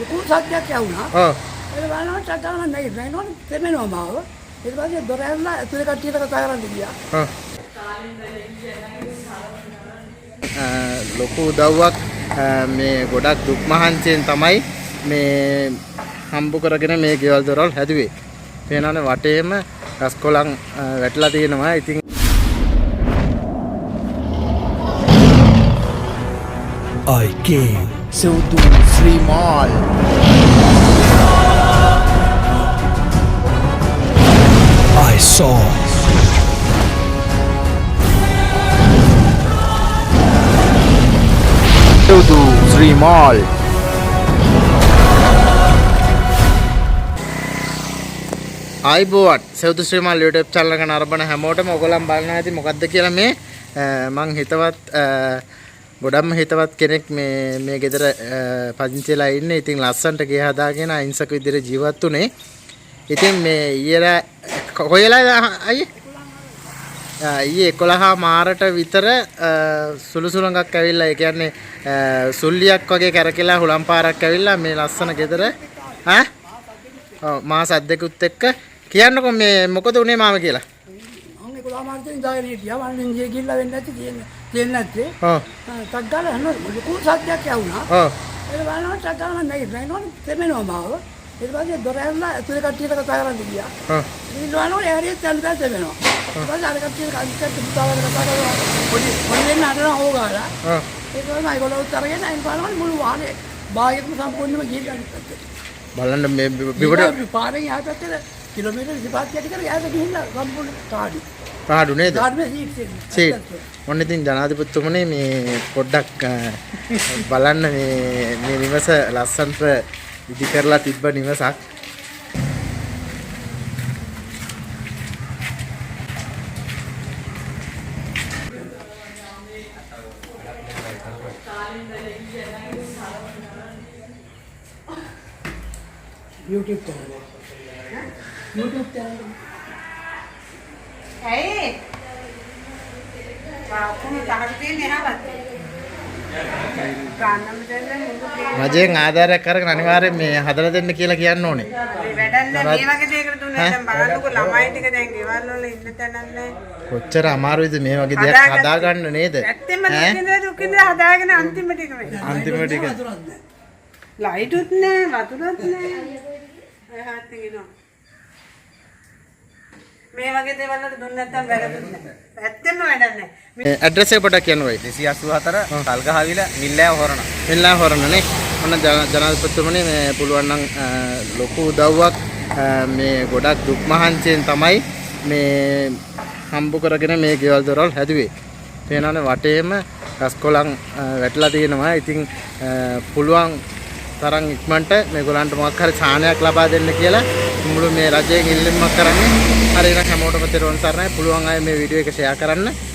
ලොකු සද්දයක් ඇහුණා. ඔව්. ඒක බලනවා චටාන නැගිටිනවා තෙමෙනවා මාව. ඊට පස්සේ දොර ඇරලා ඇතුලේ කට්ටියට කතා කරන්න ගියා. ඔව්. ලොකු උදව්වක් මේ ගොඩක් දුක් මහන්සියෙන් තමයි මේ හම්බ කරගෙන මේ ගෙවල් දොරවල් හැදුවේ. පේනවනේ වටේම ගස් කොළන් වැටලා තියෙනවා. ඉතින් I came to Sri Mall. I saw to Sri Mall. ආයිබෝවන් සෙව්දු Sri මාල් YouTube channel එක නරඹන හැමෝටම ඔයගොල්ලන් බලනවා ඇති මොකද්ද කියලා මේ මං හිතවත් ගොඩක්ම හිතවත් කෙනෙක් මේ ගෙදර පදිංචිලා ඉන්නේ. ඉතින් ලස්සන්ට ගේ හදාගෙන අහිංසක විදිහට ජීවත් වුනේ. ඉතින් මේ ඊයලා කොහෙලා ඊයේ 11 මාරට විතර සුළු සුළඟක් ඇවිල්ලා ඒ කියන්නේ සුල්ලියක් වගේ කැරකිලා හුලම් පාරක් ඇවිල්ලා මේ ලස්සන ගෙදර මාස අද්දෙකුත් එක්ක කියන්නකො මේ මොකද උනේ මාම කියලා. මම 11 මාර්තේ ඉඳගෙන හිටියා. මම ඉන්දිය ගිහිල්ලා වෙන්නේ නැති තියෙන්නේ නැත්තේ. ඔව්. ටක් ගාලා ලොකු සද්දයක් ඇහුණා. ඔව්. ඒක බලනවා චටාන නැගිටිනවා තෙමෙනවා මාව. ඊට පස්සේ දොර ඇරලා ඇතුලේ කට්ටියට කතා කරන්න ගියා. ඔව්. ඊට බලනවා එහරියට තැන්පත් තෙමෙනවා. ඊට පස්සේ අර කට්ටියට අනිත් පුතාවල කතා කරලා පොඩි වෙන්න හදනවා ඕගාලා. ඔව්. ඒක තමයි ඒගොල්ලෝ උත්තරගෙන අයින් බලනවා මුළු වාහනේ බාහිරම සම්පූර්ණයෙන්ම ගිහිල්ලා ඉස්සත්. බලන්න මේ බිබට පාරෙන් යා පැත්තේ කිලෝමීටර් 25ක් යටි කර යාට ගිහිල්ලා සම්පූර්ණ පාඩු නේද? කාඩුවේ සීට්. ඔන්න ඉතින් ජනාධිපතිතුමනේ මේ පොඩ්ඩක් බලන්න මේ නිවස ලස්සනට ඉදි කරලා තිබ්බ නිවසක්. YouTube channel. YouTube channel. Hey. Aku tak ada ni apa? Kanam දෙන්න මුදු රජයෙන් ආධාරයක් කරගෙන අනිවාර්යෙන් මේ හදලා දෙන්න කියලා කියන්න ඕනේ. වැඩක් නෑ මේ වගේ දෙයකට දුන්නා දැන් බලන්නකො ළමයි ටික දැන් ගෙවල් වල ඉන්න තැනක් නෑ. කොච්චර අමාරුයිද මේ වගේ දෙයක් හදාගන්න නේද? ඇත්තෙම දුකින්ද හදාගෙන අන්තිම ටික මේ. අන්තිම ටික ලයිටුත් නෑ වතුරත් නෑ. එහාත් ගිනවා. මේ වගේ දේවල් වලට දුන්න නැත්නම් වැරදුත් නෑ. ඇත්තෙම වැඩක් නෑ. ඇඩ්‍රස් එක පොඩ්ඩක් කියන්න වෙයි. 284 කල්ගහවිල මිල්ලෑ හොරණ. මෙල්ලා හොරණනේ. ඔන්න ජනාධිපතිතුමනි මේ පුළුවන් නම් ලොකු උදව්වක් මේ ගොඩක් දුක් මහන්සියෙන් තමයි මේ හම්බ කරගෙන මේ ගෙවල් දොරවල් හැදුවේ. පේනවනේ වටේම ගස් කොළන් වැටලා තියෙනවා. ඉතින් පුළුවන් තරම් ඉක්මනට මේගොල්ලන්ට මොකක් හරි සාහනයක් ලබා දෙන්න කියලා මුළු මේ රජයෙන් ඉල්ලීමක් කරන්නේ. හරියට හැමෝටම තෙරුවන් සරණයි. පුළුවන් අය මේ වීඩියෝ එක ෂෙයා කරන්න.